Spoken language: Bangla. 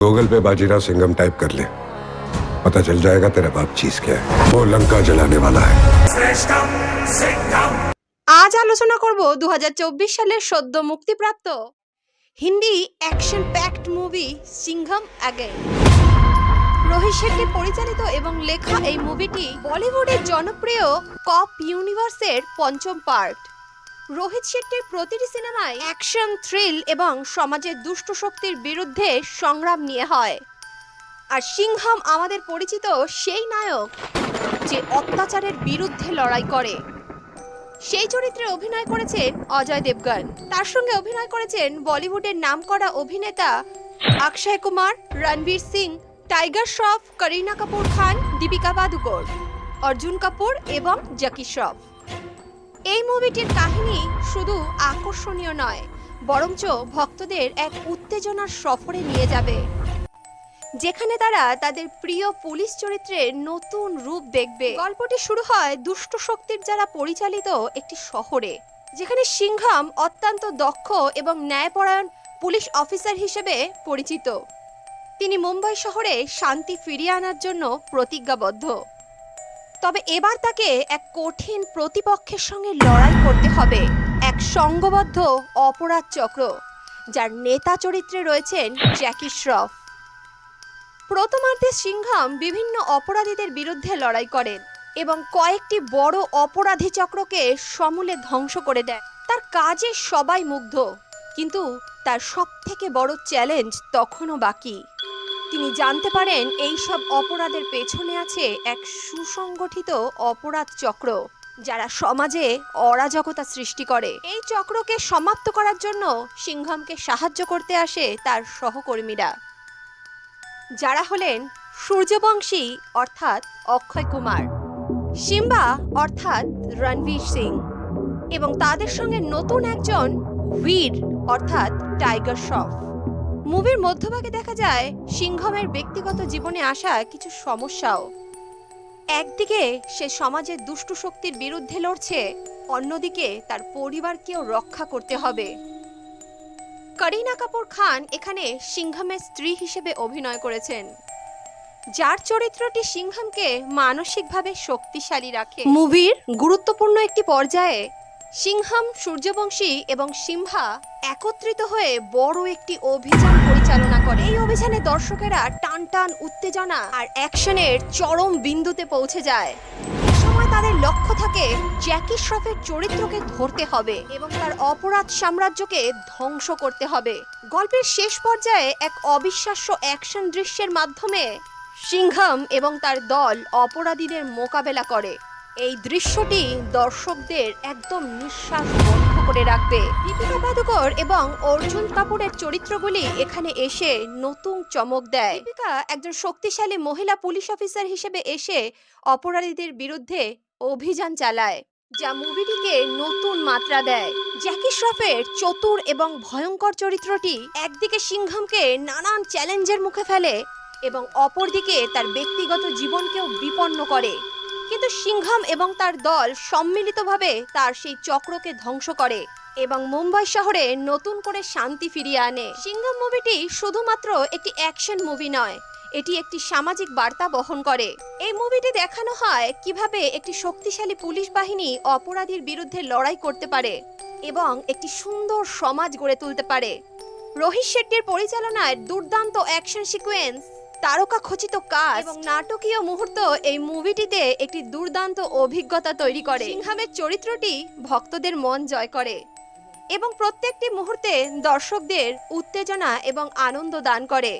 गूगल पे बाजीराव सिंघम टाइप कर ले, पता चल जाएगा तेरा बाप चीज क्या है। वो लंका जलाने वाला है। আজ আলোচনা করব 2024 সালের সদ্য মুক্তিপ্রাপ্ত Hindi action packed movie Singham again. Rohit Shetty পরিচালিত এবং লেখা এই মুভিটি বলিউডের জনপ্রিয় কপ ইউনিভার্সের পঞ্চম পার্ট। রোহিত শেট্টির প্রতিটি সিনেমায় অ্যাকশন, থ্রিল এবং সমাজের দুষ্ট শক্তির বিরুদ্ধে সংগ্রাম নিয়ে হয়। আর সিংঘম আমাদের পরিচিত সেই নায়ক যে অত্যাচারের বিরুদ্ধে লড়াই করে। সেই চরিত্রে অভিনয় করেছেন অজয় দেবগন। তার সঙ্গে অভিনয় করেছেন বলিউডের নামকরা অভিনেতা অক্ষয় কুমার, রণবীর সিং, টাইগার শ্রফ, করিনা কাপুর খান, দীপিকা পাদুকোন, অর্জুন কাপুর এবং জ্যাকি শ্রফ। এই মুভিটির কাহিনী শুধু আকর্ষণীয় নয়, বরঞ্চ ভক্তদের এক উত্তেজনার সফরে নিয়ে যাবে, যেখানে তারা তাদের প্রিয় পুলিশ চরিত্রের নতুন রূপ দেখবে। গল্পটি শুরু হয় দুষ্ট শক্তির দ্বারা পরিচালিত একটি শহরে, যেখানে সিংঘম অত্যন্ত দক্ষ এবং ন্যায়পরায়ণ পুলিশ অফিসার হিসেবে পরিচিত। তিনি মুম্বাই শহরে শান্তি ফিরিয়ে আনার জন্য প্রতিজ্ঞাবদ্ধ। তবে এবার তাকে এক কঠিন প্রতিপক্ষের সঙ্গে লড়াই করতে হবে, এক সংঘবদ্ধ অপরাধ চক্র, যার নেতা চরিত্রে রয়েছেন জ্যাকি শ্রফ। প্রথমার্ধে সিংঘম বিভিন্ন অপরাধীদের বিরুদ্ধে লড়াই করেন এবং কয়েকটি বড় অপরাধী চক্রকে সমূলে ধ্বংস করে দেয়। তার কাজে সবাই মুগ্ধ, কিন্তু তার সবথেকে বড় চ্যালেঞ্জ তখনও বাকি। তিনি জানতে পারেন এই সব অপরাধের পেছনে আছে এক সুসংগঠিত অপরাধ চক্র, যারা সমাজে অরাজকতা সৃষ্টি করে। এই চক্রকে সমাপ্ত করার জন্য সিংঘমকে সাহায্য করতে আসে তার সহকর্মীরা, যারা হলেন সূর্যবংশী অর্থাৎ অক্ষয় কুমার, সিম্বা অর্থাৎ রণবীর সিং এবং তাদের সঙ্গে নতুন একজন বীর অর্থাৎ টাইগার শ্রফ। মুভির মধ্যভাগে দেখা যায় সিংঘমের ব্যক্তিগত জীবনে আসা কিছু সমস্যাও। একদিকে সে সমাজের দুষ্ট শক্তির বিরুদ্ধে লড়ছে, অন্যদিকে তার পরিবারকেও রক্ষা করতে হবে। করিনা কাপুর খান এখানে সিংঘমের স্ত্রী হিসেবে অভিনয় করেছেন, যার চরিত্রটি সিংঘমকে মানসিকভাবে শক্তিশালী রাখে। মুভির গুরুত্বপূর্ণ একটি পর্যায়ে সিংঘম, সূর্যবংশী এবং সিম্বা একত্রিত হয়ে বড় একটি অভিযান পরিচালনা করে। এই অভিযানে দর্শকেরা টান টান উত্তেজনা আর অ্যাকশনের চরম বিন্দুতে পৌঁছে যায়। সময় তাদের লক্ষ্য থাকে জ্যাকি শ্রফের চরিত্রকে ধরতে হবে এবং তার অপরাধ সাম্রাজ্যকে ধ্বংস করতে হবে। গল্পের শেষ পর্যায়ে এক অবিশ্বাস্য অ্যাকশন দৃশ্যের মাধ্যমে সিংঘম এবং তার দল অপরাধীদের মোকাবেলা করে। এই দৃশ্যটি দর্শকদের একদম নিঃশ্বাস বন্ধ করে রাখবে। দীপিকা পাদুকোন এবং অর্জুন কাপুরের চরিত্রগুলি এখানে এসে নতুন চমক দেয়। দীপিকা একজন শক্তিশালী মহিলা পুলিশ অফিসার হিসেবে এসে অপরাধীদের বিরুদ্ধে অভিযান চালায়, যা মুভিটিকে নতুন মাত্রা দেয়। জ্যাকি শ্রফের চতুর এবং ভয়ঙ্কর চরিত্রটি একদিকে সিংঘমকে নানান চ্যালেঞ্জের মুখে ফেলে এবং অপরদিকে তার ব্যক্তিগত জীবনকেও বিপন্ন করে, কিন্তু সিংঘম এবং তার দল সম্মিলিতভাবে তার সেই চক্রকে ধ্বংস করে এবং মুম্বাই শহরে নতুন করে শান্তি ফিরিয়ে আনে। সিংঘম মুভিটি শুধুমাত্র একটি অ্যাকশন মুভি নয়, এটি একটি সামাজিক বার্তা বহন করে। এই মুভিটি দেখানো হয় কিভাবে একটি শক্তিশালী পুলিশ বাহিনী অপরাধীর বিরুদ্ধে লড়াই করতে পারে এবং একটি সুন্দর সমাজ গড়ে তুলতে পারে। রোহিত শেট্টির পরিচালনায় দুর্দান্ত অ্যাকশন সিকোয়েন্স, তারকা খচিত কাজ এবং নাটকীয় মুহূর্ত এই মুভিটিতে একটি দুর্দান্ত অভিজ্ঞতা তৈরি করে। সিংঘমের চরিত্রটি ভক্তদের মন জয় করে এবং প্রত্যেকটি মুহূর্তে দর্শকদের উত্তেজনা এবং আনন্দ দান করে।